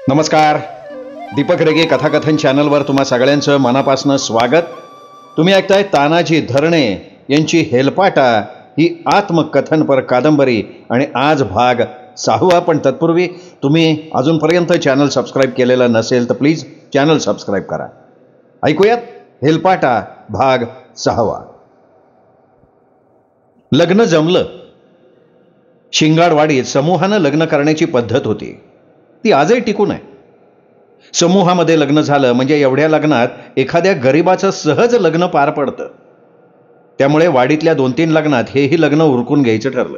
नमस्कार. दीपक रेगे कथाकथन चॅनलवर तुम्हा सगळ्यांचं मनापासून स्वागत. तुम्ही ऐकताय तानाजी धरणे यांची हेलपाटा ही आत्मकथनपर कादंबरी आणि आज भाग 6. पण तत्पूर्वी तुम्ही अजूनपर्यंत चॅनल सबस्क्राईब केलेलं नसेल तर प्लीज चॅनल सबस्क्राईब करा. ऐकूयात हेलपाटा भाग 6. लग्न जमलं. शिंगाडवाडीत समूहानं लग्न करण्याची पद्धत होती. ती आजही टिकून आहे. समूहामध्ये लग्न झालं म्हणजे एवढ्या लग्नात एखाद्या गरिबाचं सहज लग्न पार पडतं. त्यामुळे वाडीतल्या 2-3 लग्नात हेही लग्न उरकून घ्यायचं ठरलं.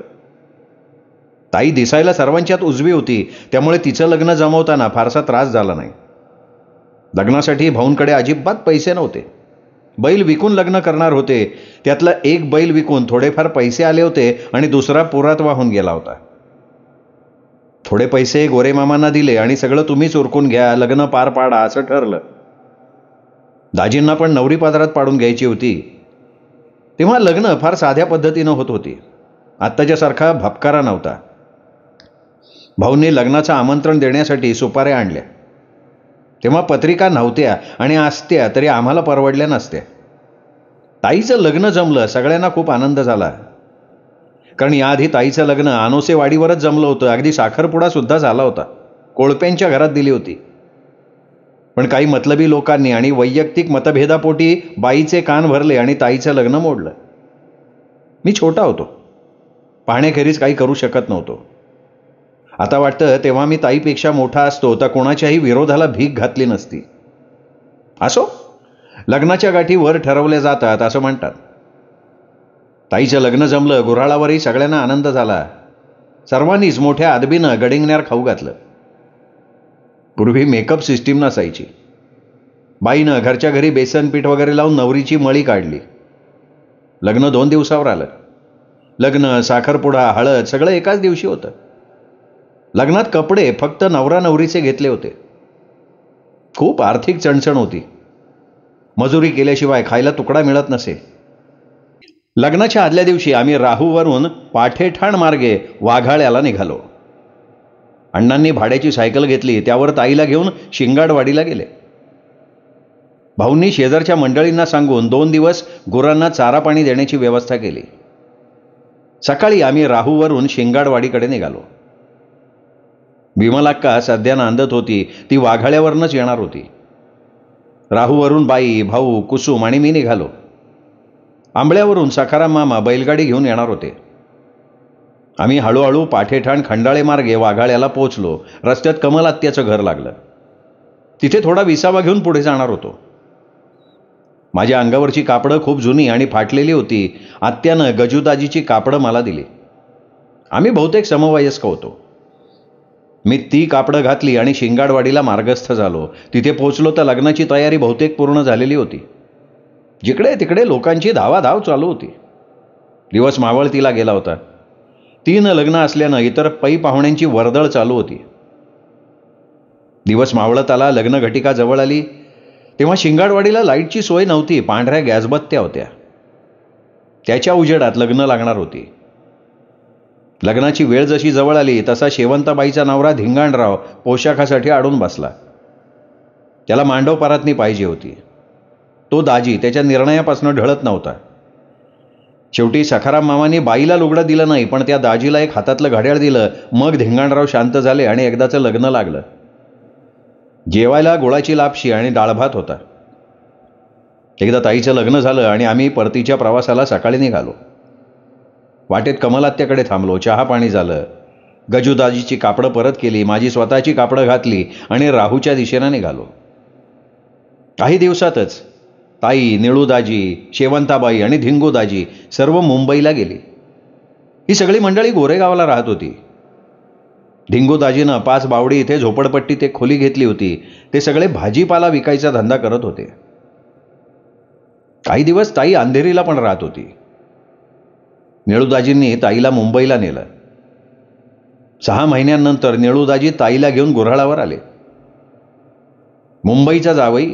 ताई दिसायला सर्वांच्यात उजवी होती, त्यामुळे तिचं लग्न जमवताना फारसा त्रास झाला नाही. लग्नासाठी भाऊंकडे अजिबात पैसे नव्हते. बैल विकून लग्न करणार होते. त्यातला एक बैल विकून थोडेफार पैसे आले होते आणि दुसरा पुरात वाहून गेला होता. थोडे पैसे गोरेमामांना दिले आणि सगळं तुम्हीच उरकून घ्या, लग्न पार पाडा असं ठरलं. दाजींना पण नवरी पादरात पाडून घ्यायची होती. तेव्हा लग्न फार साध्या पद्धतीनं होत होती. आत्ताच्यासारखा भपकारा नव्हता. भाऊंनी लग्नाचं आमंत्रण देण्यासाठी सुपाऱ्या आणल्या. तेव्हा पत्रिका नव्हत्या आणि असत्या तरी आम्हाला परवडल्या नसत्या. ताईचं लग्न जमलं. सगळ्यांना खूप आनंद झाला. कारण याआधी ताईचं लग्न आनोसेवाडीवरच जमलं होतं. अगदी साखरपुडा सुद्धा झाला होता. कोळप्यांच्या घरात दिली होती. पण काही मतलबी लोकांनी आणि वैयक्तिक मतभेदापोटी बाईचे कान भरले आणि ताईचं लग्न मोडलं. मी छोटा होतो. पाहण्याखेरीज काही करू शकत नव्हतो. आता वाटतं तेव्हा मी ताईपेक्षा मोठा असतो तर कोणाच्याही विरोधाला भीक घातली नसती. असो, लग्नाच्या गाठी वर ठरवल्या जातात असं म्हणतात. ताईचं लग्न जमलं. गुऱ्हाळावरही सगळ्यांना आनंद झाला. सर्वांनीच मोठ्या अदबीनं गडिंगण्यार खाऊ घातलं. पूर्वी मेकअप सिस्टीम नसायची. बाईनं घरच्या घरी बेसन पीठ वगैरे लावून नवरीची मळी काढली. लग्न 2 दिवसावर आलं. लग्न, साखरपुडा, हळद सगळं एकाच दिवशी होतं. लग्नात कपडे फक्त नवरा नवरीचे घेतले होते. खूप आर्थिक चणचण होती. मजुरी केल्याशिवाय खायला तुकडा मिळत नसे. लग्नाच्या आदल्या दिवशी आम्ही राहूवरून पाठेठाण मार्गे वाघाळ्याला निघालो. अण्णांनी भाड्याची सायकल घेतली. त्यावर ताईला घेऊन शिंगाडवाडीला गेले. भाऊंनी शेजारच्या मंडळींना सांगून 2 दिवस गुरांना चारा पाणी देण्याची व्यवस्था केली. सकाळी आम्ही राहूवरून शिंगाडवाडीकडे निघालो. विमलाक्का सध्या नांदत होती. ती वाघाळ्यावरूनच येणार होती. राहूवरून बाई, भाऊ, कुसुम आणि मी निघालो. आंबळ्यावरून सखाराम मामा बैलगाडी घेऊन येणार होते. आम्ही हळूहळू पाठेठाण खंडाळे मार्गे वाघाळ्याला पोहोचलो. रस्त्यात कमल आत्याचं घर लागलं. तिथे थोडा विसावा घेऊन पुढे जाणार होतो. माझ्या अंगावरची कापडं खूप जुनी आणि फाटलेली होती. आत्यानं गजूदाजीची कापडं मला दिली. आम्ही बहुतेक समवयस्क होतो. मी ती कापडं घातली आणि शिंगाडवाडीला मार्गस्थ झालो. तिथे पोहोचलो तर लग्नाची तयारी बहुतेक पूर्ण झालेली होती. जिकडे तिकडे लोकांची धावाधाव चालू होती. दिवस मावळतीला गेला होता. 3 लग्न असल्यानं इतर पै पाहुण्यांची वर्दळ चालू होती. दिवस मावळत आला. लग्न घटिका जवळ आली. तेव्हा शिंगाडवाडीला लाईटची सोय नव्हती. पांढऱ्या गॅसबत्त्या होत्या. त्याच्या उजेडात लग्न लागणार होती. लग्नाची वेळ जशी जवळ आली तसा शेवंताबाईचा नवरा धिंगाणराव पोशाखासाठी अडून बसला. त्याला मांडव परातनी पाहिजे होती. तो दाजी त्याच्या निर्णयापासून ढळत नव्हता. शेवटी सखाराम मामाने बाईला लुगडं दिलं नाही, पण त्या दाजीला एक हातातलं घड्याळ दिलं. मग धिंगाणराव शांत झाले आणि एकदाचं लग्न लागलं. जेवायला गुळाची लापशी आणि डाळभात होता. एकदा ताईचं लग्न झालं आणि आम्ही परतीच्या प्रवासाला सकाळी निघालो. वाटेत कमलात्याकडे थांबलो. चहा पाणी झालं. गजूदाजीची कापडं परत केली. माझी स्वतःची कापडं घातली आणि राहूच्या दिशेनं निघालो. काही दिवसातच ताई, निळूदाजी, शेवंताबाई आणि धिंगूदाजी सर्व मुंबईला गेली. ही सगळी मंडळी गोरेगावला राहत होती. धिंगूदाजीनं 5 बावडी इथे झोपडपट्टीत एक खोली घेतली होती. ते सगळे भाजीपाला विकायचा धंदा करत होते. काही दिवस ताई अंधेरीला पण राहत होती. निळूदाजींनी ताईला मुंबईला नेलं. 6 महिन्यांनंतर निळूदाजी ताईला घेऊन गुऱ्हाळावर आले. मुंबईचा जावई.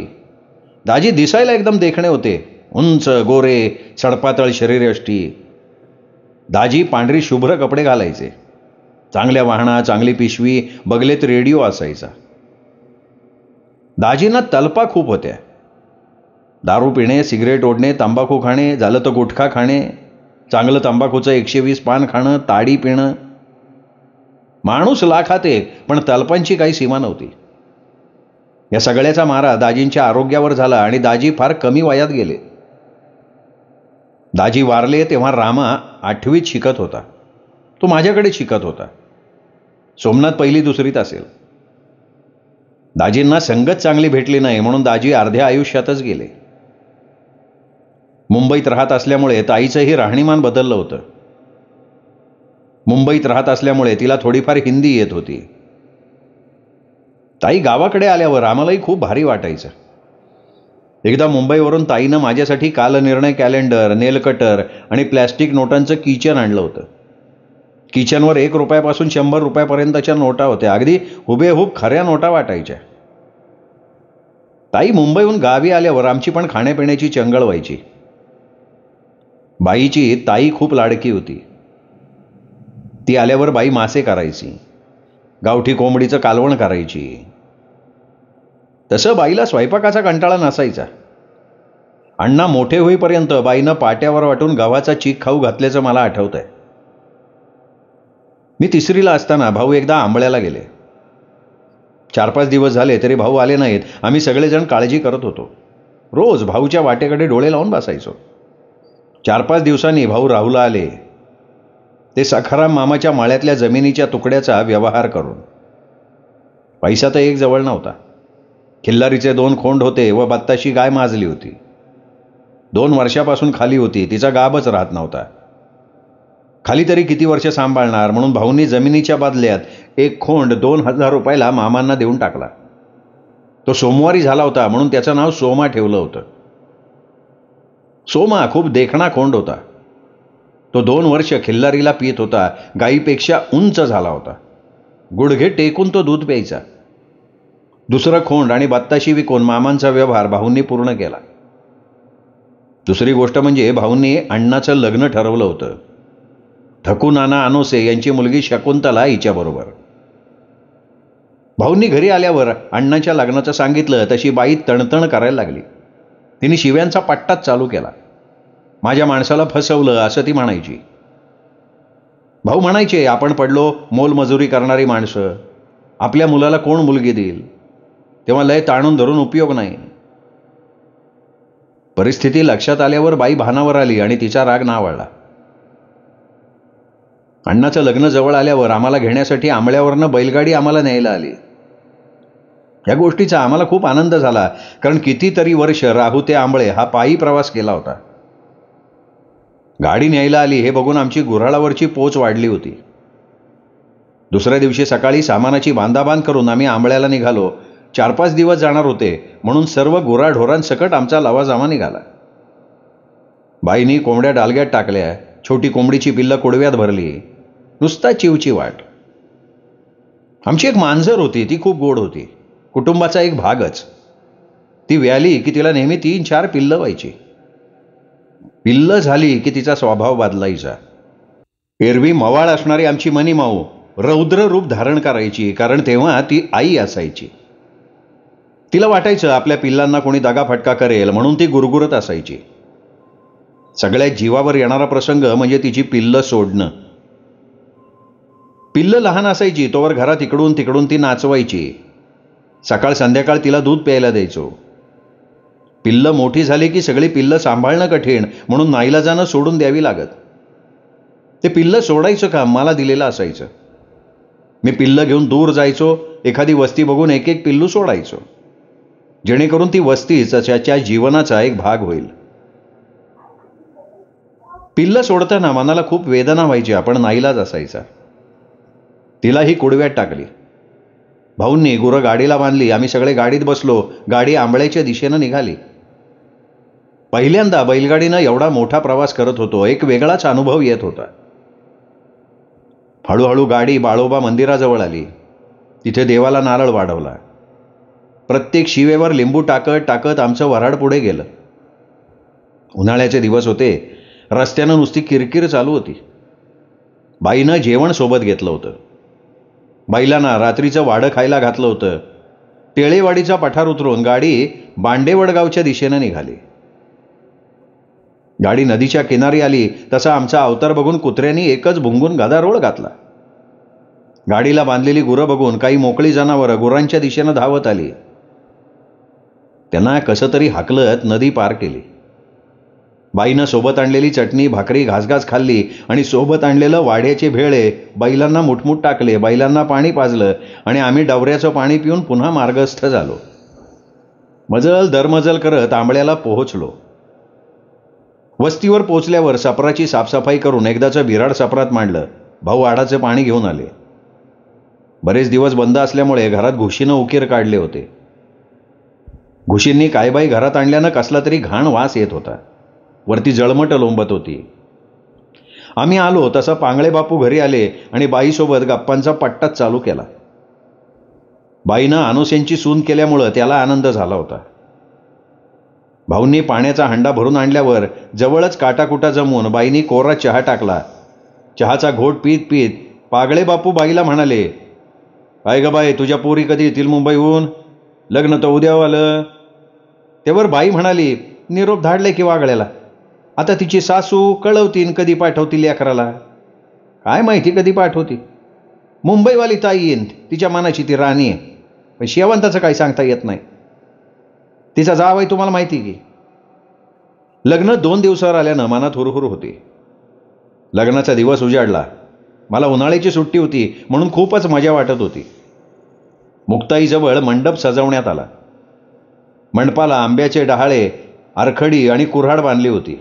दाजी दिसायला एकदम देखणे होते. उंच, गोरे, सडपातळ शरीरयष्टी. दाजी पांढरी शुभ्र कपडे घालायचे. चांगल्या वाहना, चांगली पिशवी, बगलेत रेडिओ असायचा. दाजींना तलपा खूप होत्या. दारू पिणे, सिगरेट ओढणे, तंबाखू खाणे, झालं तर गुटखा खाणे, चांगलं तंबाखूचं 120 पान खाणं, ताडी पिणं. माणूस लाखात एक, पण तलपांची काही सीमा नव्हती. या सगळ्याचा मारा दाजींच्या आरोग्यावर झाला आणि दाजी फार कमी वयात गेले. दाजी वारले तेव्हा रामा 8वीत शिकत होता. तो माझ्याकडे शिकत होता. सोमनाथ 1ली 2रीत असेल. दाजींना संगत चांगली भेटली नाही म्हणून दाजी अर्ध्या आयुष्यातच गेले. मुंबईत राहत असल्यामुळे ताईचंही राहणीमान बदललं होतं. मुंबईत राहत असल्यामुळे तिला थोडीफार हिंदी येत होती. ताई गावाकडे आल्यावर आम्हालाही खूप भारी वाटायचं. एकदा मुंबईवरून ताईनं माझ्यासाठी कालनिर्णय कॅलेंडर, नेलकटर आणि प्लॅस्टिक नोटांचं किचन आणलं होतं. किचनवर 1 रुपयापासून 100 रुपयापर्यंतच्या नोटा होत्या. अगदी हुबेहूब खऱ्या नोटा वाटायच्या. ताई मुंबईहून गावी आल्यावर आमची पण खाण्यापिण्याची चंगळ व्हायची. बाईची ताई खूप लाडकी होती. ती आल्यावर बाई मासे करायची, गावठी कोंबडीचं कालवण करायची. तसं बाईला स्वयंपाकाचा कंटाळा नसायचा. अण्णा मोठे होईपर्यंत बाईनं पाट्यावर वाटून गव्हाचा चीक खाऊ घातल्याचं मला आठवतंय. मी 3रीला असताना भाऊ एकदा आंबळ्याला गेले. 4-5 दिवस झाले तरी भाऊ आले नाहीत. आम्ही सगळेजण काळजी करत होतो. रोज भाऊच्या वाटेकडे डोळे लावून बसायचो. 4-5 दिवसांनी भाऊ राहुला आले. ते सखाराम मामाच्या माळ्यातल्या जमिनीच्या तुकड्याचा व्यवहार करून. पैसा तर एक जवळ नव्हता. खिल्लारीचे 2 खोंड होते व बत्ताशी गाय माजली होती. 2 वर्षापासून खाली होती. तिचा गाभच राहत नव्हता. खाली तरी किती वर्ष सांभाळणार म्हणून भाऊंनी जमिनीच्या बदल्यात 1 खोंड 2000 रुपयाला मामांना देऊन टाकला. तो सोमवारी झाला होता म्हणून त्याचं नाव सोमा ठेवलं होतं. सोमा खूप देखणा खोंड होता. तो 2 वर्ष खिल्लारीला पित होता. गाईपेक्षा उंच झाला होता. गुडघे टेकून तो दूध प्यायचा. दुसरं खोंड आणि बत्ताशी विकून मामांचा व्यवहार भाऊंनी पूर्ण केला. दुसरी गोष्ट म्हणजे भाऊंनी अण्णाचं लग्न ठरवलं होतं. ठकू नाना अनोसे यांची मुलगी शकुंतला हिच्याबरोबर. भाऊंनी घरी आल्यावर अण्णाच्या लग्नाचं सांगितलं तशी बाई तणतण करायला लागली. तिने शिव्यांचा पट्टाच चालू केला. माझ्या माणसाला फसवलं असं ती म्हणायची. भाऊ म्हणायचे, आपण पडलो मोलमजुरी करणारी माणसं, आपल्या मुलाला कोण मुलगी देईल. तेव्हा लय ताणून धरून उपयोग नाही. परिस्थिती लक्षात आल्यावर बाई भानावर आली आणि तिचा राग नावळला. अण्णाचं लग्न जवळ आल्यावर आम्हाला घेण्यासाठी आंबळ्यावरनं बैलगाडी आम्हाला न्यायला आली. या गोष्टीचा आम्हाला खूप आनंद झाला, कारण कितीतरी वर्ष राहू ते आंबळे हा पायी प्रवास केला होता. गाडी न्यायला आली हे बघून आमची गुऱ्हाळावरची पोच वाढली होती. दुसऱ्या दिवशी सकाळी सामानाची बांधाबांध करून आम्ही आंबळ्याला निघालो. 4-5 दिवस जाणार होते म्हणून सर्व गुराढोरांसकट आमचा लवाजमा निघाला. बाईनी कोंबड्या डालग्यात टाकल्या. छोटी कोंबडीची पिल्लं कुडव्यात भरली. नुसता चिवचिवाट. आमची एक मांजर होती. ती खूप गोड होती. कुटुंबाचा एक भागच. ती व्याली की तिला नेहमी 3-4 पिल्लं व्हायची. पिल्लं झाली की तिचा स्वभाव बदलायचा. एरवी मवाळ असणारी आमची मनीमाऊ रौद्र रूप धारण करायची, कारण तेव्हा ती आई असायची. तिला वाटायचं आपल्या पिल्लांना कोणी दगाफटका करेल म्हणून ती गुरगुरत असायची. सगळ्यात जीवावर येणारा प्रसंग म्हणजे तिची पिल्लं सोडणं. पिल्लं लहान असायची तोवर घरात इकडून तिकडून ती नाचवायची. सकाळ संध्याकाळ तिला दूध प्यायला द्यायचो. पिल्लं मोठी झाली की सगळी पिल्लं सांभाळणं कठीण म्हणून नाईलाजानं सोडून द्यावी लागत. ते पिल्लं सोडायचं काम मला दिलेलं असायचं. मी पिल्लं घेऊन दूर जायचो. एखादी वस्ती बघून एक एक पिल्लू सोडायचो, जेणेकरून ती वस्तीच त्याच्या जीवनाचा एक भाग होईल. पिल्लं सोडताना मनाला खूप वेदना व्हायच्या, पण नाईलाज असायचा. तिलाही कुडव्यात टाकली. भाऊंनी गुरं गाडीला बांधली. आम्ही सगळे गाडीत बसलो. गाडी आंबळ्याच्या दिशेनं निघाली. पहिल्यांदा बैलगाडीनं एवढा मोठा प्रवास करत होतो. एक वेगळाच अनुभव येत होता. हळूहळू गाडी बाळोबा मंदिराजवळ आली. तिथे देवाला नारळ वाढवला. प्रत्येक शिवेवर लिंबू टाकत टाकत आमचं वऱ्हाड पुढे गेलं. उन्हाळ्याचे दिवस होते. रस्त्यानं नुसती किरकिर चालू होती. बाईनं जेवण सोबत घेतलं होतं. बैलांना रात्रीचं वाडं खायला घातलं होतं. टेळेवाडीचा पठार उतरून गाडी बांडेवडगावच्या दिशेनं निघाली. गाडी नदीच्या किनारी आली तसा आमचा अवतार बघून कुत्र्यांनी एकच भुंगून गदारोळ घातला. गाडीला बांधलेली गुरं बघून काही मोकळी जनावरं गुरांच्या दिशेनं धावत आली. त्यांना कसं तरी हाकलत नदी पार केली. बाईनं सोबत आणलेली चटणी भाकरी घासघास खाल्ली आणि सोबत आणलेलं वाड्याचे भेळे बैलांना मुठमुठ टाकले, बैलांना पाणी पाजलं आणि आम्ही डवऱ्याचं पाणी पिऊन पुन्हा मार्गस्थ झालो. मजल दरमजल करत आंबळ्याला पोहोचलो. वस्तीवर पोचल्यावर सपराची साफसफाई करून एकदाचं बिराड सपरात मांडलं. भाऊ आडाचं पाणी घेऊन आले. बरेच दिवस बंद असल्यामुळे घरात घुशीनं उकीर काढले होते. घुशींनी काय बाई घरात आणल्यानं कसला तरी घाण वास येत होता. वरती जळमट लोंबत होती. आम्ही आलो तसं पांगळे बापू घरी आले आणि बाईसोबत गप्पांचा पट्टाच चालू केला. बाईनं अनुसेंची सून केल्यामुळं त्याला आनंद झाला होता. भाऊंनी पाण्याचा हंडा भरून आणल्यावर जवळच काटाकुटा जमवून बाईंनी कोरा चहा टाकला. चहाचा घोट पीत पीत पागळे बापू बाईला म्हणाले, काय ग बाई, तुझ्या पोरी कधी येतील मुंबईहून? लग्न तर उद्या आलं. त्यावर बाई म्हणाली, निरोप धाडले की वागळ्याला. आता तिची सासू कळवतीन कधी पाठवतील लेकराला. काय माहिती कधी पाठवती. मुंबईवाली ताई येईन, तिच्या मनाची ती राणी आहे. पण शेवंताचं काही सांगता येत नाही. तिचा जाव आहे तुम्हाला माहिती की. लग्न 2 दिवसावर आल्यानं मनात हुरहुर होती. लग्नाचा दिवस उजाडला. मला उन्हाळ्याची सुट्टी होती म्हणून खूपच मजा वाटत होती. मुक्ताईजवळ मंडप सजवण्यात आला. मंडपाला आंब्याचे डहाळे, आरखडी आणि कुऱ्हाड बांधली होती.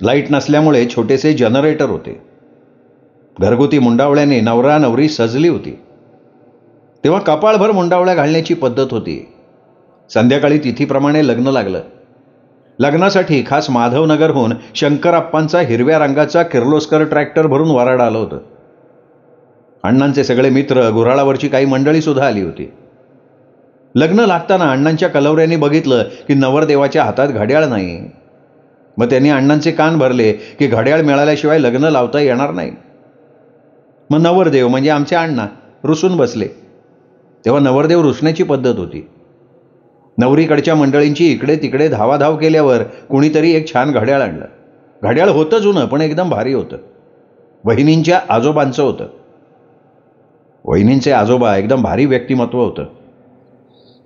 लाईट नसल्यामुळे छोटेसे जनरेटर होते. घरगुती मुंडावळ्याने नवरा नवरी सजली होती. तेव्हा कपाळभर मुंडावळ्या घालण्याची पद्धत होती. संध्याकाळी तिथीप्रमाणे लग्न लागलं. लग्नासाठी खास माधवनगरहून शंकरप्पांचा हिरव्या रंगाचा किर्लोस्कर ट्रॅक्टर भरून वराड आलं होतं. अण्णांचे सगळे मित्र, गुऱ्हाळावरची काही मंडळी सुद्धा आली होती. लग्न लागताना अण्णांच्या कलवऱ्यांनी बघितलं की नवरदेवाच्या हातात घड्याळ नाही. मग त्यांनी अण्णांचे कान भरले की घड्याळ मिळाल्याशिवाय लग्न लावता येणार नाही. मग नवरदेव म्हणजे आमचे अण्णा रुसून बसले. तेव्हा नवरदेव रुसण्याची पद्धत होती. नवरीकडच्या मंडळींची इकडे तिकडे धावाधाव केल्यावर कुणीतरी एक छान घड्याळ आणलं. घड्याळ होतं जुनं पण एकदम भारी होतं. वहिनींच्या आजोबांचं होतं. वहिनींचे आजोबा एकदम भारी व्यक्तिमत्व होतं.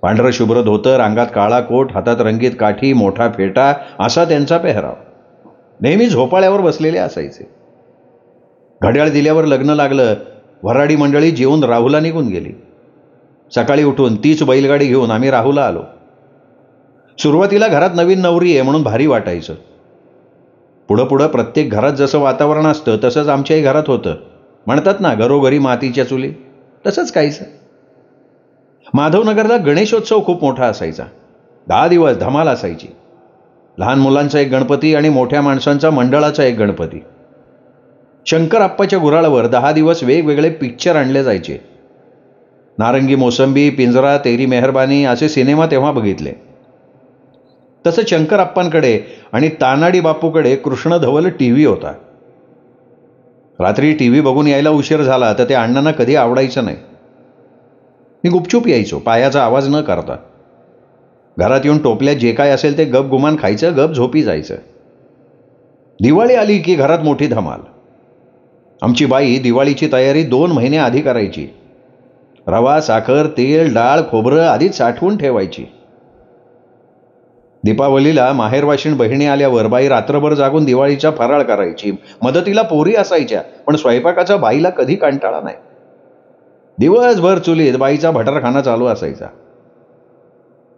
पांढरं शुभ्र धोतर, अंगात काळा कोट, हातात रंगीत काठी, मोठा फेटा असा त्यांचा पेहराव. नेहमी झोपाळ्यावर बसलेले असायचे. घड्याळ दिल्यावर लग्न लागलं. वऱ्हाडी मंडळी जेवून राहुला निघून गेली. सकाळी उठून तीच बैलगाडी घेऊन आम्ही राहुला आलो. सुरुवातीला घरात नवीन नवरी आहे म्हणून भारी वाटायचं. पुढं पुढं प्रत्येक घरात जसं वातावरण असतं तसंच आमच्याही घरात होतं. म्हणतात ना, घरोघरी मातीच्या चुली, तसंच काहीचं. माधवनगरला गणेशोत्सव खूप मोठा असायचा. 10 दिवस धमाल असायची. लहान मुलांचा एक गणपती आणि मोठ्या माणसांचा मंडळाचा एक गणपती. शंकरप्पाच्या गुऱ्हाळावर 10 दिवस वेगवेगळे पिक्चर आणले जायचे. नारंगी मोसंबी, पिंजरा, तेरी मेहरबानी असे सिनेमा तेव्हा बघितले. तसं शंकरप्पांकडे आणि तानाडी बापूकडे कृष्णधवल टीव्ही होता. रात्री टीव्ही बघून यायला उशीर झाला तर त्या अण्णांना कधी आवडायचं नाही. मी गुपचूप यायचो, पायाचा आवाज न करता. घरात येऊन टोपल्यात जे काय असेल ते गप गुमान खायचं, गप झोपी जायचं. दिवाळी आली की घरात मोठी धमाल. आमची बाई दिवाळीची तयारी 2 महिने आधी करायची. रवा, साखर, तेल, डाळ, खोबरं आधीच साठवून ठेवायची. दीपावलीला माहेरवाशीण बहिणी आल्यावर बाई रात्रभर जागून दिवाळीचा फराळ करायची. मदतीला पोरी असायच्या पण स्वयंपाकाचा बाईला कधी कंटाळा नाही. दिवसभर चुलीत बाईचा भटरखाना चालू असायचा.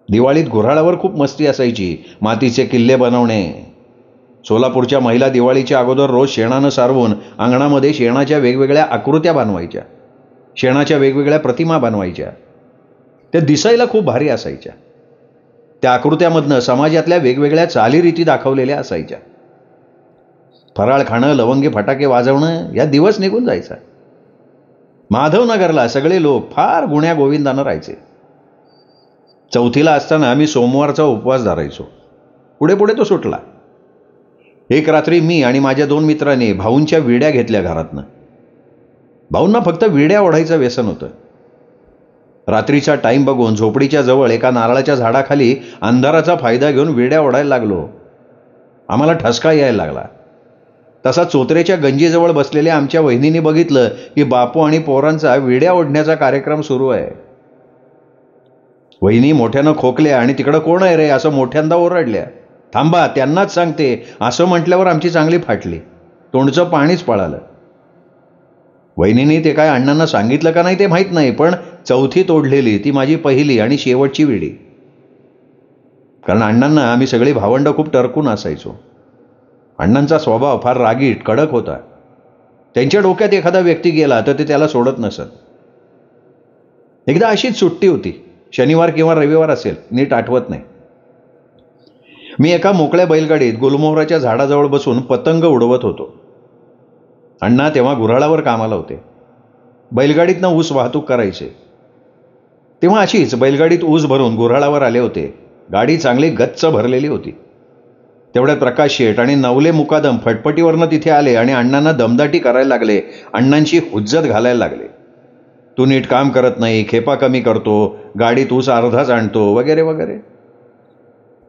दिवाळीत गुऱ्हाळावर खूप मस्ती असायची. मातीचे किल्ले बनवणे. सोलापूरच्या महिला दिवाळीच्या अगोदर रोज शेणानं सारवून अंगणामध्ये शेणाच्या वेगवेगळ्या आकृत्या बनवायच्या. शेणाच्या वेगवेगळ्या प्रतिमा बनवायच्या. त्या दिसायला खूप भारी असायच्या. त्या आकृत्यामधनं समाजातल्या वेगवेगळ्या चालीरीती दाखवलेल्या असायच्या. फराळ खाणं, लवंगी फटाके वाजवणं या दिवस निघून जायचा. माधवनगरला सगळे लोक फार गुण्या गोविंदानं राहायचे. चौथीला असताना आम्ही सोमवारचा उपवास धरायचो. पुढे पुढे तो सुटला. एक रात्री मी आणि माझ्या 2 मित्रांनी भाऊंच्या विड्या घेतल्या घरातनं. भाऊंना फक्त विड्या ओढायचं व्यसन होतं. रात्रीचा टाईम बघून झोपडीच्या जवळ एका नारळाच्या झाडाखाली अंधाराचा फायदा घेऊन विड्या ओढायला लागलो. आम्हाला ठसका यायला लागला. तसा चोत्रेच्या गंजीजवळ बसलेल्या आमच्या वहिनीने बघितलं की बापू आणि पोरांचा विड्या ओढण्याचा कार्यक्रम सुरू आहे. वहिनी मोठ्यानं खोकल्या आणि तिकडं कोण आहे रे असं मोठ्यांदा ओरडल्या. थांबा, त्यांनाच सांगते असं म्हटल्यावर आमची चांगली फाटली. तोंडचं पाणीच पळालं. वहिनीने ते काय अण्णांना सांगितलं का नाही ते माहीत नाही, पण चौथी तोडलेली ती माझी पहिली आणि शेवटची विडी. कारण अण्णांना आम्ही सगळी भावंड खूप टरकून असायचो. अण्णांचा स्वभाव फार रागीट कडक होता. त्यांच्या डोक्यात एखादा व्यक्ती गेला तर ते त्याला सोडत नसत. एकदा अशीच सुट्टी होती, शनिवार किंवा रविवार असेल, नीट आठवत नाही. मी एका मोकळ्या बैलगाडीत गुलमोहराच्या झाडाजवळ बसून पतंग उडवत होतो. अण्णा तेव्हा गुऱ्हाळावर कामाला होते. बैलगाडीतनं ऊस वाहतूक करायचे. तेव्हा अशीच बैलगाडीत ऊस भरून गुऱ्हाळावर आले होते. गाडी चांगली गच्च भरलेली होती. तेवढ्यात प्रकाश शेठ आणि नवले मुकादम फटफटीवरनं तिथे आले आणि अण्णांना दमदाटी करायला लागले. अण्णांची हुज्जत घालायला लागले. तू नीट काम करत नाही, खेपा कमी करतो, गाडीत ऊस अर्धाच आणतो, वगैरे वगैरे.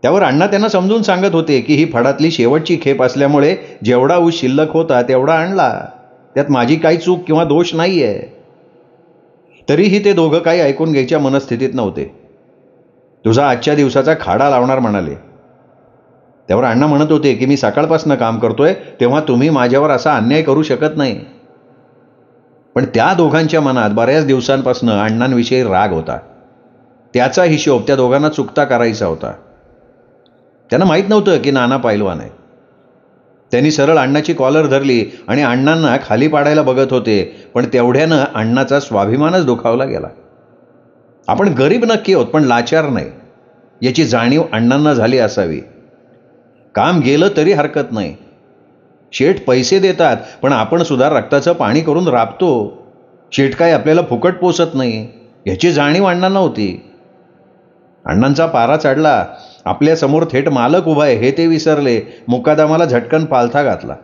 त्यावर अण्णा त्यांना समजून सांगत होते की ही फडातली शेवटची खेप असल्यामुळे जेवढा ऊस शिल्लक होता तेवढा आणला, त्यात माझी काही चूक किंवा दोष नाहीये. तरीही ते दोघं काही ऐकून घ्यायच्या मनस्थितीत नव्हते. तुझा आजच्या दिवसाचा खाडा लावणार म्हणाले. त्यावर अण्णा म्हणत होते की मी सकाळपासून काम करतोय तेव्हा तुम्ही माझ्यावर असा अन्याय करू शकत नाही. पण त्या दोघांच्या मनात बऱ्याच दिवसांपासून अण्णांविषयी राग होता. त्याचा हिशोब त्या दोघांना चुकता करायचा होता. त्यांना माहीत नव्हतं की नाना पैलवान आहे. त्यांनी सरळ अण्णाची कॉलर धरली आणि अण्णांना खाली पाडायला बघत होते. पण तेवढ्यानं अण्णाचा स्वाभिमानच दुखावला गेला. आपण गरीब नक्की आहोत पण लाचार नाही, याची जाणीव अण्णांना झाली असावी. काम गेलं तरी हरकत नाही. शेठ पैसे देतात पण आपण सुद्धा रक्ताचं पाणी करून राबतो. शेठ काय आपल्याला फुकट पोसत नाही, याची जाणीव अण्णांना होती. अण्णांचा पारा चढला. आपल्या समोर थेट मालक उभा आहे हे ते विसरले. मुकादमाला झटकन पालथा घातला.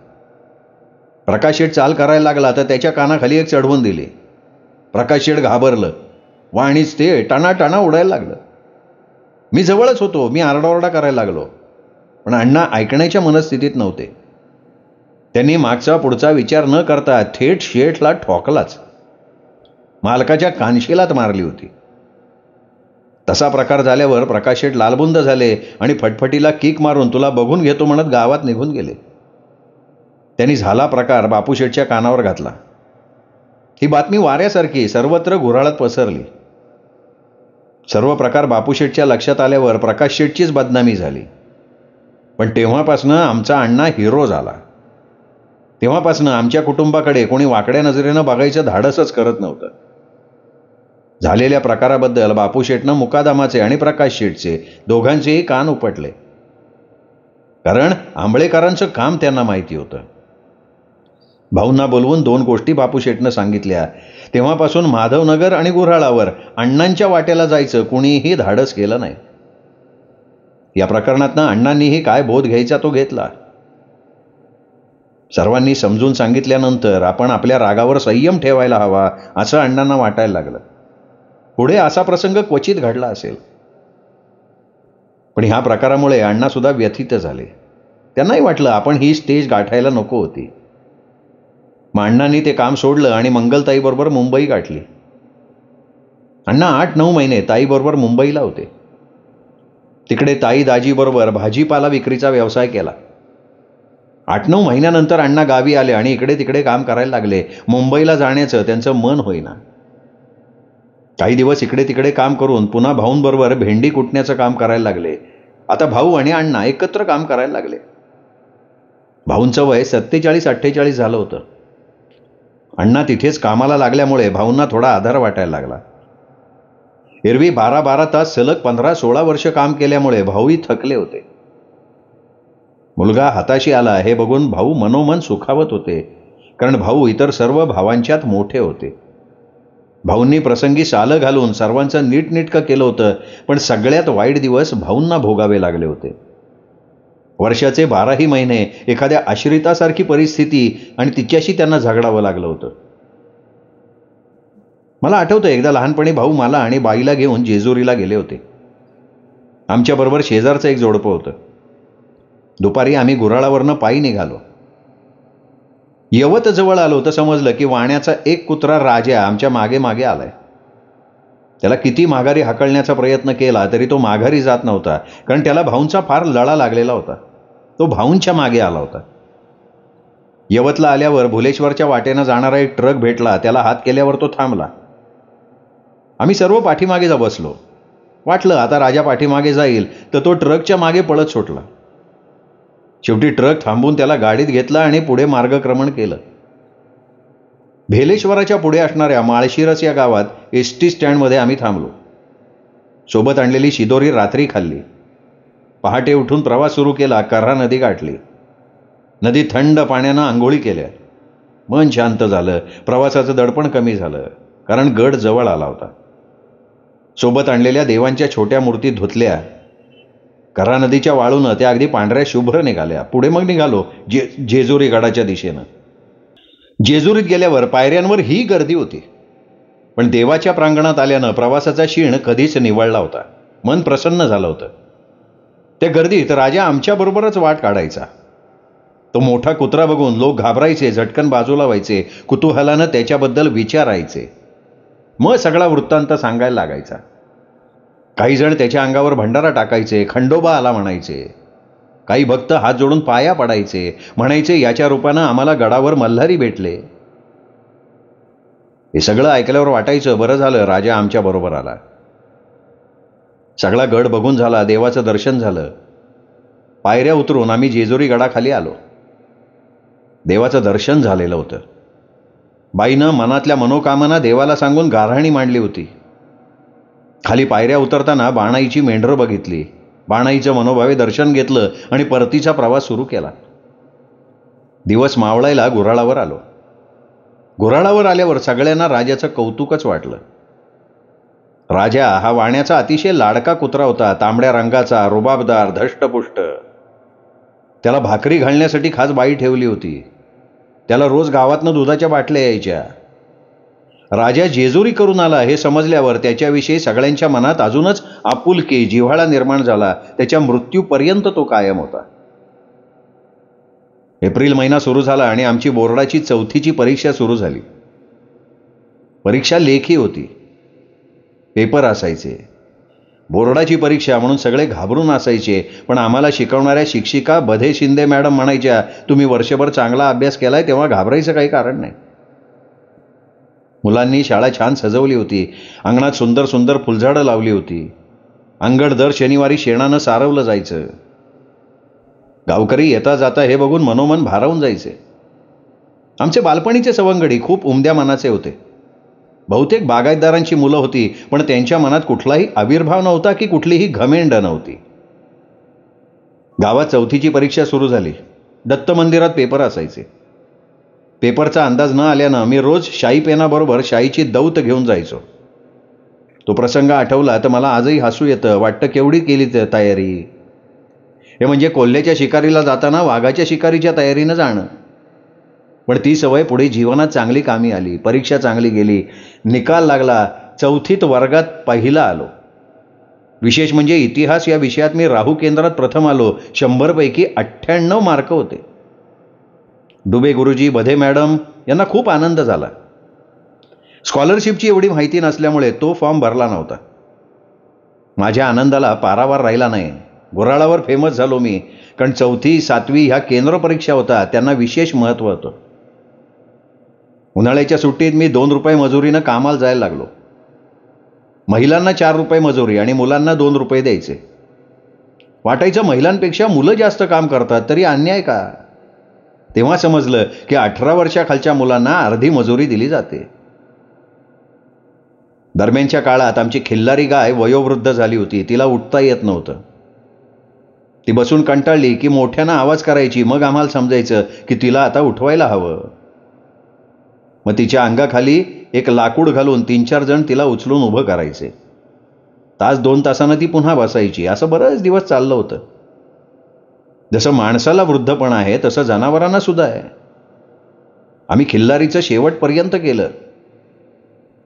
प्रकाश शेठ चाल करायला लागला तर त्याच्या कानाखाली एक चढवून दिली. प्रकाश शेठ घाबरलं. वाणीच ते टाणाटाणा उडायला लागलं. मी जवळच होतो. मी आरडाओरडा करायला लागलो. पण अण्णा ऐकण्याच्या मनस्थितीत नव्हते. त्यांनी मागचा पुढचा विचार न करता थेट शेठला ठोकलाच. मालकाच्या कानशिलात मारली होती. तसा प्रकार झाल्यावर प्रकाश शेठ लालबुंद झाले आणि फटफटीला किक मारून तुला बघून घेतो म्हणत गावात निघून गेले. त्यांनी झाला प्रकार बापू शेठच्या कानावर घातला. ही बातमी वाऱ्यासारखी सर्वत्र गुऱ्हाळात पसरली. सर्व प्रकार बापू शेठच्या लक्षात आल्यावर प्रकाश शेठचीच बदनामी झाली. पण तेव्हापासनं आमचा अण्णा हिरो झाला. तेव्हापासनं आमच्या कुटुंबाकडे कोणी वाकड्या नजरेनं बघायचं धाडसच करत नव्हतं. झालेल्या प्रकाराबद्दल बापू शेठनं मुकादमाचे आणि प्रकाश शेठचे दोघांचेही कान उपटले. कारण आंबळेकरांचं काम त्यांना माहिती होतं. भाऊंना बोलवून 2 गोष्टी बापू शेठनं सांगितल्या. तेव्हापासून माधवनगर आणि गुऱ्हाळावर अण्णांच्या वाट्याला जायचं कुणीही धाडस केलं नाही. या प्रकरणातनं अण्णांनीही काय बोध घ्यायचा तो घेतला. सर्वांनी समजून सांगितल्यानंतर आपण आपल्या रागावर संयम ठेवायला हवा असं अण्णांना वाटायला लागलं. पुढे असा प्रसंग क्वचित घडला असेल. पण ह्या प्रकारामुळे अण्णा सुद्धा व्यथित झाले. त्यांनाही वाटलं आपण ही स्टेज गाठायला नको होती. मग अण्णांनी ते काम सोडलं आणि मंगलताईबरोबर मुंबई गाठली. अण्णा 8-9 महिने ताईबरोबर मुंबईला होते. तिकडे ताई दाजीबरोबर भाजीपाला विक्रीचा व्यवसाय केला. 8-9 महिन्यानंतर अण्णा गावी आले आणि इकडे तिकडे काम करायला लागले. मुंबईला जाण्याचं त्यांचं मन होईना. काही दिवस इकडे तिकडे काम करून पुन्हा भाऊंबरोबर भेंडी कुटण्याचं काम करायला लागले. आता भाऊ आणि अण्णा एकत्र काम करायला लागले. भाऊंचं वय 47-48 झालं होतं. अण्णा तिथेच कामाला लागल्यामुळे भाऊंना थोडा आधार वाटायला लागला. एरवी 12-12 तास सलग 15-16 वर्ष काम केल्यामुळे भाऊही थकले होते. मुलगा हाताशी आला हे बघून भाऊ मनोमन सुखावत होते. कारण भाऊ इतर सर्व भावांच्यात मोठे होते. भाऊंनी प्रसंगी सालं घालून सर्वांचं नीटनेटकं केलं होतं. पण सगळ्यात वाईट दिवस भाऊंना भोगावे लागले होते. वर्षाचे 12ही महिने एखाद्या आश्रितासारखी परिस्थिती आणि तिच्याशी त्यांना झगडावं लागलं होतं. मला आठवतं एकदा लहानपणी भाऊ मला आणि बाईला घेऊन जेजुरीला गेले होते. आमच्याबरोबर शेजारचं एक जोडपं होतं. दुपारी आम्ही गुऱ्हाळावरनं पायी निघालो. यवत जवळ आलो तर समजलं की वाण्याचा एक कुत्रा राजा आमच्या मागे मागे आलाय. त्याला किती माघारी हाकलण्याचा प्रयत्न केला तरी तो माघारी जात नव्हता, कारण त्याला भाऊंचा फार लळा लागलेला होता. तो भाऊंच्या मागे आला होता. यवतला आल्यावर भुलेश्वरच्या वाटेनं जाणारा एक ट्रक भेटला. त्याला हात केल्यावर तो थांबला. आम्ही सर्व पाठीमागे जा बसलो. वाटलं आता राजा पाठीमागे जाईल तर तो ट्रकच्या मागे पळत सुटला. शेवटी ट्रक थांबून त्याला गाडीत घेतला आणि पुढे मार्गक्रमण केलं. भेलेश्वराच्या पुढे असणाऱ्या माळशिरस या गावात एसटी स्टँडमध्ये आम्ही थांबलो. सोबत आणलेली शिदोरी रात्री खाल्ली. पहाटे उठून प्रवास सुरू केला. कऱ्हा नदी गाठली. नदीत थंड पाण्यानं आंघोळी केल्या. मन शांत झालं. प्रवासाचं दडपण कमी झालं, कारण गड जवळ आला होता. सोबत आणलेल्या देवांच्या छोट्या मूर्ती धुतल्या. कऱ्हा नदीच्या वाळूनं त्या अगदी पांढऱ्या शुभ्र निघाल्या. पुढे मग निघालो जेजुरी गडाच्या दिशेनं. जेजुरीत गेल्यावर पायऱ्यांवर ही गर्दी होती, पण देवाच्या प्रांगणात आल्यानं प्रवासाचा शीण कधीच निवळला होता. मन प्रसन्न झालं होतं. त्या गर्दीत राजा आमच्याबरोबरच वाट काढायचा. तो मोठा कुत्रा बघून लोक घाबरायचे, झटकन बाजूला व्हायचे, कुतूहलानं त्याच्याबद्दल विचारायचे. मग सगळा वृत्तांत सांगायला लागायचा. काही जण त्याच्या अंगावर भंडारा टाकायचे, खंडोबा आला म्हणायचे. काही भक्त हात जोडून पाया पडायचे, म्हणायचे याच्या रूपानं आम्हाला गडावर मल्हारी भेटले. हे सगळं ऐकल्यावर वाटायचं बरं झालं राजा आमच्या बरोबर आला. सगळा गड बघून झाला. देवाचं दर्शन झालं. पायऱ्या उतरून आम्ही जेजुरी गडाखाली आलो. देवाचं दर्शन झालेलं होतं. बाईनं मनातल्या मनोकामना देवाला सांगून गाऱ्हाणी मांडली होती. खाली पायऱ्या उतरताना बाणाईची मेंढरं बघितली. बाणाईचं मनोभावे दर्शन घेतलं आणि परतीचा प्रवास सुरू केला. दिवस मावळायला गुऱ्हाळावर आलो. गुऱ्हाळावर आल्यावर सगळ्यांना राजाचं कौतुकच वाटलं. राजा हा वाण्याचा अतिशय लाडका कुत्रा होता. तांबड्या रंगाचा, रुबाबदार, धष्टपुष्ट. त्याला भाकरी घालण्यासाठी खास बाई ठेवली होती. त्याला रोज गावातनं दुधाच्या बाटल्या यायच्या. राजा जेजुरी करून आला हे समजल्यावर त्याच्याविषयी सगळ्यांच्या मनात अजूनच आपुलकी, जिव्हाळा निर्माण झाला. त्याच्या मृत्यूपर्यंत तो कायम होता. एप्रिल महिना सुरू झाला आणि आमची बोर्डाची 4थीची परीक्षा सुरू झाली. परीक्षा लेखी होती. पेपर असायचे. बोर्डाची परीक्षा म्हणून सगळे घाबरून असायचे, पण आम्हाला शिकवणाऱ्या शिक्षिका बधे शिंदे मॅडम म्हणायच्या, तुम्ही वर्षभर चांगला अभ्यास केलाय तेव्हा घाबरायचं काही कारण नाही. मुलांनी शाळा छान सजवली होती. अंगणात सुंदर सुंदर फुलझाडं लावली होती. अंगण दर शनिवारी शेणानं सारवलं जायचं. गावकरी येता जाता हे बघून मनोमन भारावून जायचे. आमचे बालपणीचे सवंगडी खूप उमद्या मनाचे होते. बहुतेक बागायतदारांची मुलं होती, पण त्यांच्या मनात कुठलाही आविर्भाव नव्हता की कुठलीही घमेंड नव्हती. गावात 4थीची परीक्षा सुरू झाली. दत्त मंदिरात पेपर असायचे. पेपरचा अंदाज न आल्यानं मी रोज शाई पेनाबरोबर शाईची दौत घेऊन जायचो. तो प्रसंग आठवला तर मला आजही हसू येतं. वाटतं केवढी केली तयारी. हे म्हणजे कोल्ह्याच्या शिकारीला जाताना वाघाच्या शिकारीच्या तयारीनं जाणं. पण ती सवय पुढे जीवनात चांगली कामी आली. परीक्षा चांगली गेली. निकाल लागला. 4थीत वर्गात पहिला आलो. विशेष म्हणजे इतिहास या विषयात मी राहू केंद्रात प्रथम आलो. 100 पैकी 98 मार्क होते. डुबे गुरुजी, बधे मॅडम यांना खूप आनंद झाला. स्कॉलरशिपची एवढी माहिती नसल्यामुळे तो फॉर्म भरला नव्हता. माझ्या आनंदाला पारावार राहिला नाही. गुऱ्हाळावर फेमस झालो मी, कारण 4थी 7वी ह्या केंद्र परीक्षा होता. त्यांना विशेष महत्त्व होतं. उन्हाळ्याच्या सुट्टीत मी 2 रुपये मजुरीनं कामाला जायला लागलो. महिलांना 4 रुपये मजुरी आणि मुलांना 2 रुपये द्यायचे. वाटायचं महिलांपेक्षा मुलं जास्त काम करतात, तरी अन्याय का? तेव्हा समजलं की 18 वर्षाखालच्या मुलांना अर्धी मजुरी दिली जाते. दरम्यानच्या काळात आमची खिल्लारी गाय वयोवृद्ध झाली होती. तिला उठता येत नव्हतं. ती बसून कंटाळली की मोठ्यानं आवाज करायची. मग आम्हाला समजायचं की तिला आता उठवायला हवं. मग तिच्या अंगाखाली एक लाकूड घालून 3-4 जण तिला उचलून उभं करायचे. तास 2 तासानं ती पुन्हा बसायची. असं बरेच दिवस चाललं होतं. जसं माणसाला वृद्धपण आहे तसं जनावरांना सुद्धा आहे. आम्ही खिल्लारीचं शेवटपर्यंत केलं.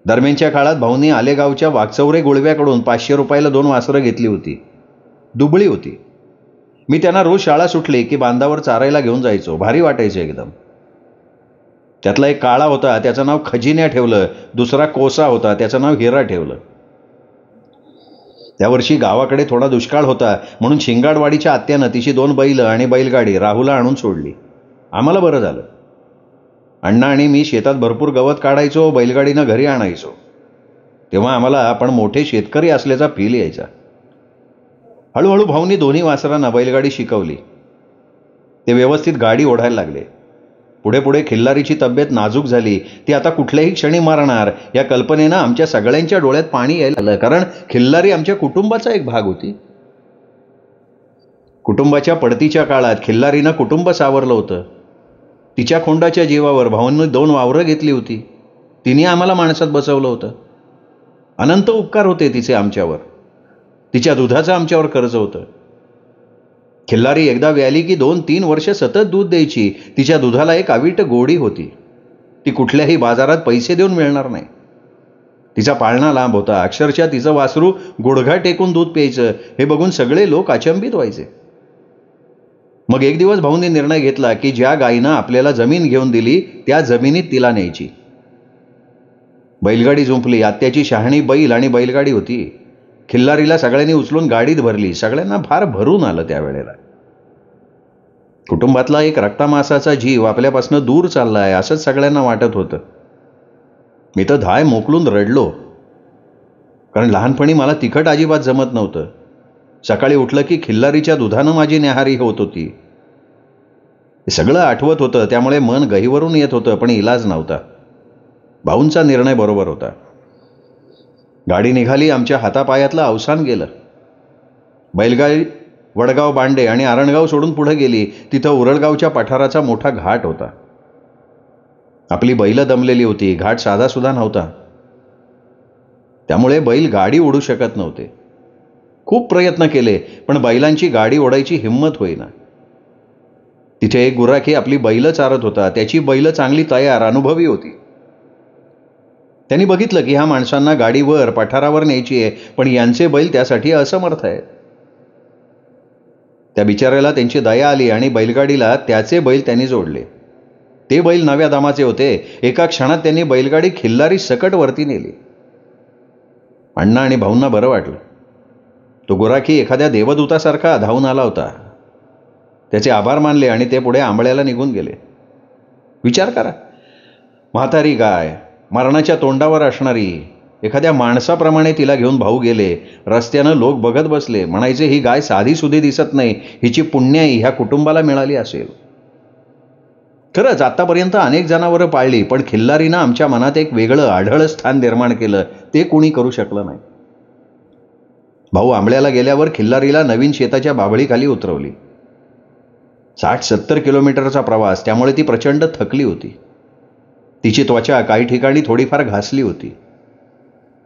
दरम्यानच्या काळात भाऊंनी आलेगावच्या वागचौरे गुळव्याकडून 500 रुपयाला 2 वासरं घेतली होती. दुबळी होती. मी त्यांना रोज शाळा सुटली की बांधावर चारायला घेऊन जायचो. भारी वाटायचं एकदम. त्यातला एक काळा होता, त्याचं नाव खजिन्या ठेवलं. दुसरा कोसा होता, त्याचं नाव हिरा ठेवलं. त्या वर्षी गावाकडे थोडा दुष्काळ होता, म्हणून शिंगाडवाडीच्या आत्यानं तिची 2 बैल आणि बैलगाडी राहूला आणून सोडली. आम्हाला बरं झालं. अण्णा आणि मी शेतात भरपूर गवत काढायचो, बैलगाडीनं घरी आणायचो. तेव्हा आम्हाला आपण मोठे शेतकरी असल्याचा फील यायचा. हळूहळू भाऊंनी दोन्ही वासरांना बैलगाडी शिकवली. ते व्यवस्थित गाडी ओढायला लागले. पुढे पुढे खिल्लारीची तब्येत नाजूक झाली. ती आता कुठल्याही क्षणी मरणार या कल्पनेनं आमच्या सगळ्यांच्या डोळ्यात पाणी यायला लागलं. कारण खिल्लारी आमच्या कुटुंबाचा एक भाग होती. कुटुंबाच्या पडतीच्या काळात खिल्लारीनं कुटुंब सावरलं होतं. तिच्या खोंडाच्या जीवावर भाऊंनी 2 वावरं घेतली होती. तिने आम्हाला माणसात बसवलं होतं. अनंत उपकार होते तिचे आमच्यावर. तिच्या दुधाचं आमच्यावर कर्ज होतं. खिल्लारी एकदा व्याली की 2-3 वर्ष सतत दूध द्यायची. तिच्या दुधाला एक अवीट गोडी होती. ती कुठल्याही बाजारात पैसे देऊन मिळणार नाही. तिचा पाळणा लांब होता. अक्षरशः तिचं वासरू गुडघा टेकून दूध प्यायचं हे बघून सगळे लोक अचंबित व्हायचे. मग एक दिवस भाऊंनी निर्णय घेतला की ज्या गायीनं आपल्याला जमीन घेऊन दिली त्या जमिनीत तिला न्यायची. बैलगाडी जुंपली. आत्याची शहाणी बैल आणि बैलगाडी होती. खिल्लारीला सगळ्यांनी उचलून गाडीत भरली. सगळ्यांना फार भरून आलं त्यावेळेला. कुटुंबातला एक रक्तामासाचा जीव आपल्यापासून दूर चाललाय असंच सगळ्यांना वाटत होतं. मी तर धाय मोकलून रडलो. कारण लहानपणी मला तिखट अजिबात जमत नव्हतं. सकाळी उठलं की खिल्लारीच्या दुधानं माझी न्याहारी होत होती. हे सगळं आठवत होतं. त्यामुळे मन गहिवरून येत होतं, पण इलाज नव्हता. भाऊंचा निर्णय बरोबर होता. गाडी निघाली. आमच्या हातापायातलं अवसान गेलं. बैलगाडी वडगाव, बांडे आणि आरणगाव सोडून पुढे गेली. तिथं उरळगावच्या पठाराचा मोठा घाट होता. आपली बैल दमलेली होती. घाट साधासुद्धा नव्हता. त्यामुळे बैल गाडी ओढू शकत नव्हते. खूप प्रयत्न केले, पण बैलांची गाडी ओढायची हिंमत होईना. तिथे एक गुराखी आपली बैल चारत होता. त्याची बैल चांगली तयार, अनुभवी होती. त्यांनी बघितलं की ह्या माणसांना गाडीवर पठारावर न्यायची आहे, पण यांचे बैल त्यासाठी असमर्थ आहेत. त्या बिचाऱ्याला त्यांची दया आली आणि बैलगाडीला त्याचे बैल त्यांनी जोडले. ते बैल नव्या दमाचे होते. एका क्षणात त्यांनी बैलगाडी खिल्लारी सकट वरती नेली. अण्णा आणि भाऊंना बरं वाटलं. तो गुराखी एखाद्या देवदूतासारखा धावून आला होता. त्याचे आभार मानले आणि ते पुढे आंबळ्याला निघून गेले. विचार करा, म्हातारी गाय, मरणाच्या तोंडावर असणारी, एखाद्या माणसाप्रमाणे तिला घेऊन भाऊ गेले. रस्त्यानं लोक बघत बसले. म्हणायचे, ही गाय साधी सुधी दिसत नाही, हिची पुण्याई ह्या कुटुंबाला मिळाली असेल. खरंच आतापर्यंत अनेक जनावरं पाळली, पण खिल्लारीनं आमच्या मनात एक वेगळं आढळ स्थान निर्माण केलं. ते कुणी करू शकलं नाही. भाऊ आंबळ्याला गेल्यावर खिल्लारीला नवीन शेताच्या बाभळीखाली उतरवली. 60-70 किलोमीटरचा प्रवास, त्यामुळे ती प्रचंड थकली होती. तिची त्वचा काही ठिकाणी थोडीफार घासली होती.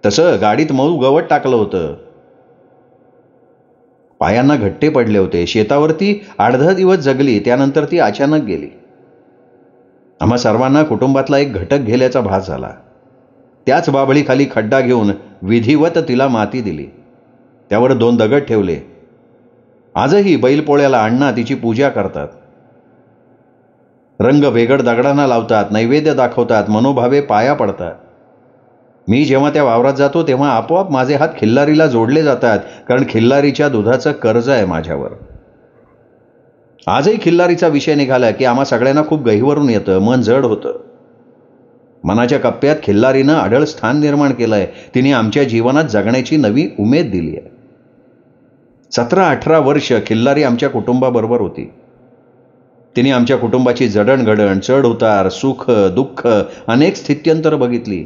तसं गाडीत मऊ गवत टाकलं होतं. पायांना घट्टे पडले होते. शेतावरती 8-10 दिवस जगली. त्यानंतर ती अचानक गेली. आम्हा सर्वांना कुटुंबातला एक घटक गेल्याचा भास झाला. त्याच बाभळीखाली खड्डा घेऊन विधिवत तिला माती दिली. त्यावर 2 दगड ठेवले. आजही बैलपोळ्याला अण्णा तिची पूजा करतात. रंग वेगळ दगडांना लावतात, नैवेद्य दाखवतात, मनोभावे पाया पडतात. मी जेव्हा त्या वावरात जातो तेव्हा आपोआप माझे हात खिल्लारीला जोडले जातात, कारण खिल्लारीच्या दुधाचं कर्ज आहे माझ्यावर. आजही खिल्लारीचा विषय निघाला की आम्हा सगळ्यांना खूप गहिवरून येतं, मन जड होतं. मनाच्या कप्प्यात खिल्लारीनं अढळ स्थान निर्माण केलंय. तिने आमच्या जीवनात जगण्याची नवी उमेद दिली आहे. 17-18 वर्ष खिल्लारी आमच्या कुटुंबाबरोबर होती. तिने आमच्या कुटुंबाची जडणघडण, चढ उतार, सुख दुःख, अनेक स्थित्यंतर बघितली.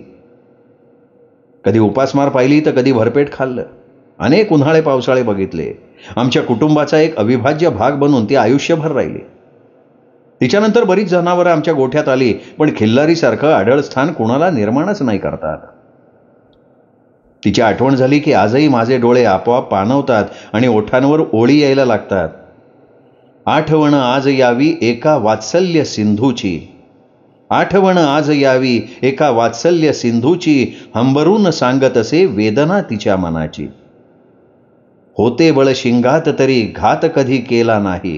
कधी उपासमार पाहिली तर कधी भरपेट खाल्लं. अनेक उन्हाळे पावसाळे बघितले. आमच्या कुटुंबाचा एक अविभाज्य भाग बनून ती आयुष्यभर राहिली. तिच्यानंतर बरीच जनावरं आमच्या गोठ्यात आली, पण खिल्लारीसारखं अढळ स्थान कुणाला निर्माणच नाही करतात. तिची आठवण झाली की आजही माझे डोळे आपोआप पाणवतात आणि ओठांवर ओळी यायला लागतात. आठवण आज यावी एका वात्सल्य सिंधूची, आठवण आज यावी एका वात्सल्य सिंधूची, हंबरून सांगत असे वेदना तिच्या मनाची. होते बळ शिंगात तरी घात कधी केला नाही,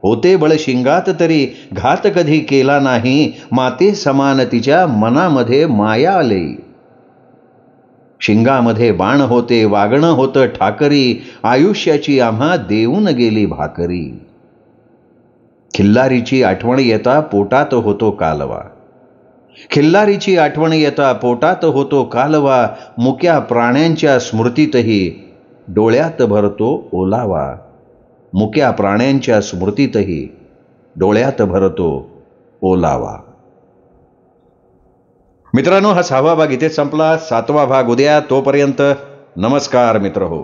होते बळ शिंगात तरी घात कधी केला नाही, माते समान तिच्या मनामध्ये माया आले. शिंगामध्ये बाण होते वागणं होतं ठाकरी, आयुष्याची आम्हा देऊन गेली भाकरी. खिल्लारीची आठवण येता पोटात होतो कालवा, खिल्लारीची आठवण येता पोटात होतो कालवा, मुक्या प्राण्यांच्या स्मृतीतही डोळ्यात भरतो ओलावा, मुक्या प्राण्यांच्या स्मृतीतही डोळ्यात भरतो ओलावा. मित्रांनो, हा 6वा भाग इथे संपला. 7वा भाग उद्या. तोपर्यंत नमस्कार मित्रहो.